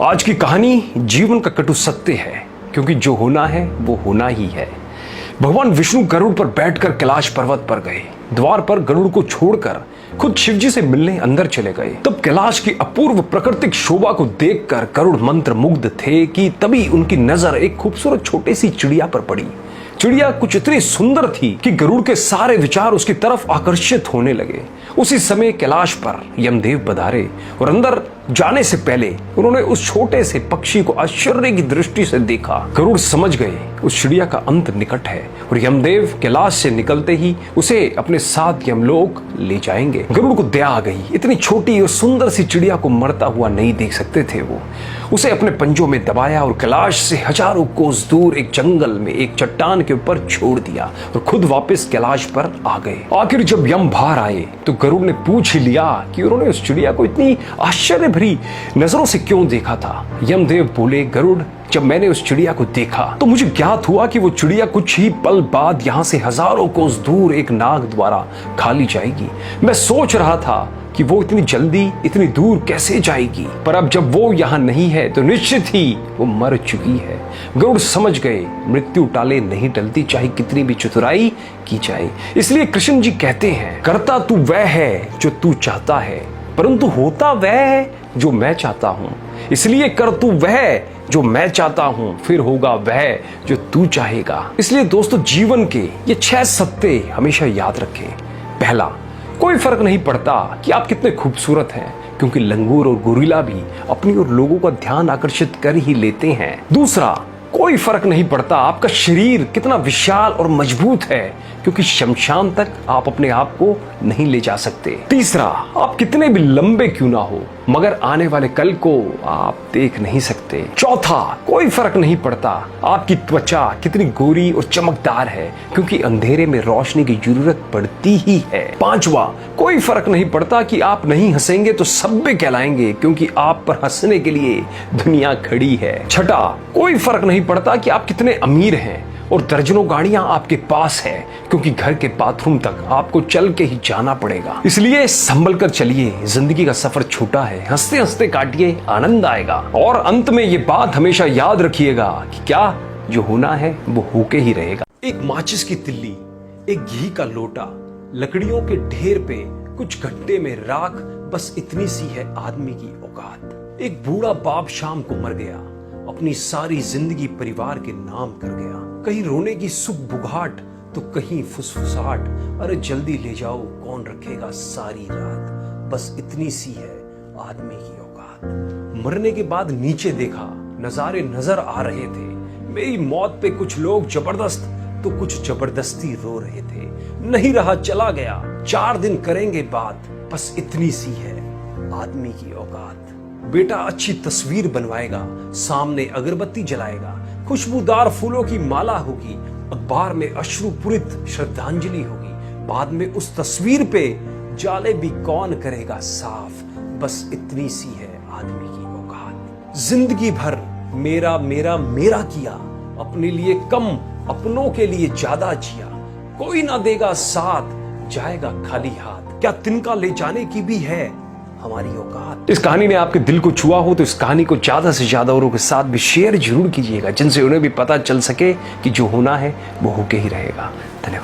आज की कहानी जीवन का कटु सत्य है, क्योंकि जो होना है वो होना ही है। भगवान विष्णु गरुड़ पर बैठकर कैलाश पर्वत पर गए। द्वार पर गरुड़ को छोड़कर खुद शिवजी से मिलने अंदर चले गए। तब कैलाश की अपूर्व प्राकृतिक शोभा को देखकर गरुड़ मंत्र मुग्ध थे कि तभी उनकी नजर एक खूबसूरत छोटी सी चिड़िया पर पड़ी। चिड़िया कुछ इतनी सुंदर थी कि गरुड़ के सारे विचार उसकी तरफ आकर्षित होने लगे। उसी समय कैलाश पर यमदेव पधारे और अंदर जाने से पहले उन्होंने उस छोटे से पक्षी को आश्चर्य की दृष्टि से देखा। गरुड़ समझ गए उस चिड़िया का अंत निकट है और यमदेव कैलाश से निकलते ही उसे अपने साथ यमलोक ले जाएंगे। गरुड़ को दया आ गई। इतनी छोटी और सुंदर सी चिड़िया को मरता हुआ नहीं देख सकते थे वो। उसे अपने पंजों में दबाया और कैलाश से हजारों कोस दूर एक जंगल में एक चट्टान के ऊपर छोड़ दिया और खुद वापस कैलाश पर आ गए। आखिर जब यम बाहर आए तो गरुड़ ने पूछ ही लिया कि उन्होंने उस चिड़िया को इतनी आश्चर्य भरी नजरों से क्यों देखा था। यमदेव बोले, गरुड़, जब मैंने उस चिड़िया को देखा तो मुझे ज्ञात हुआ कि वो चिड़िया कुछ ही पल बाद यहाँ से हजारों कोस दूर एक नाग द्वारा खा ली जाएगी। मैं सोच रहा था कि वो इतनी जल्दी इतनी दूर कैसे जाएगी, पर अब जब वो यहाँ नहीं है तो निश्चित ही वो मर चुकी है। गरुड़ समझ गए मृत्यु टाले नहीं टलती, चाहे कितनी भी चतुराई की जाए। इसलिए कृष्ण जी कहते हैं, करता तू वह है जो तू चाहता है, परंतु होता वह है जो मैं चाहता हूं। इसलिए कर तू वह जो मैं चाहता हूं, फिर होगा वह जो तू चाहेगा। इसलिए दोस्तों, जीवन के ये 6 सत्य हमेशा याद रखें। पहला, कोई फर्क नहीं पड़ता कि आप कितने खूबसूरत हैं, क्योंकि लंगूर और गोरिल्ला भी अपनी और लोगों का ध्यान आकर्षित कर ही लेते हैं। दूसरा, कोई फर्क नहीं पड़ता आपका शरीर कितना विशाल और मजबूत है, क्योंकि शमशान तक आप अपने आप को नहीं ले जा सकते। तीसरा, आप कितने भी लंबे क्यों ना हो, मगर आने वाले कल को आप देख नहीं सकते। चौथा, कोई फर्क नहीं पड़ता आपकी त्वचा कितनी गोरी और चमकदार है, क्योंकि अंधेरे में रोशनी की जरूरत पड़ती ही है। पांचवा, कोई फर्क नहीं पड़ता कि आप नहीं हंसेंगे तो सभ्य कहलाएंगे, क्योंकि आप पर हंसने के लिए दुनिया खड़ी है। छठा, कोई फर्क नहीं पड़ता कि आप कितने अमीर हैं और दर्जनों गाड़ियां आपके पास है, क्योंकि घर के बाथरूम तक आपको चल के ही जाना पड़ेगा। इसलिए संभल कर चलिए, जिंदगी का सफर छोटा है, हंसते हंसते काटिए, आनंद आएगा। और अंत में ये बात हमेशा याद रखिएगा कि क्या जो होना है वो होके ही रहेगा। एक माचिस की तिल्ली, एक घी का लोटा, लकड़ियों के ढेर पे कुछ गड्ढे में राख, बस इतनी सी है आदमी की औकात। एक बूढ़ा बाप शाम को मर गया, अपनी सारी जिंदगी परिवार के नाम कर गया। कहीं रोने की सुख बुघाट तो कहीं फुसफुसाहट, अरे जल्दी ले जाओ कौन रखेगा सारी रात, बस इतनी सी है आदमी की औकात। मरने के बाद नीचे देखा, नजारे नजर आ रहे थे। मेरी मौत पे कुछ लोग जबरदस्त तो कुछ जबरदस्ती रो रहे थे। नहीं रहा चला गया, 4 दिन करेंगे बात, बस इतनी सी है आदमी की औकात। बेटा अच्छी तस्वीर बनवाएगा, सामने अगरबत्ती जलाएगा, खुशबूदार फूलों की माला होगी, अखबार में अश्रुपूरित श्रद्धांजलि होगी, बाद में उस तस्वीर पे जाले भी कौन करेगा साफ, बस इतनी सी है आदमी की औकात। जिंदगी भर मेरा मेरा मेरा किया, अपने लिए कम अपनों के लिए ज्यादा जिया, कोई ना देगा साथ, जाएगा खाली हाथ, क्या तिनका ले जाने की भी है हमारी औकात। इस कहानी ने आपके दिल को छुआ हो तो इस कहानी को ज्यादा से ज्यादा औरों के साथ भी शेयर जरूर कीजिएगा, जिनसे उन्हें भी पता चल सके कि जो होना है वो होके ही रहेगा। धन्यवाद।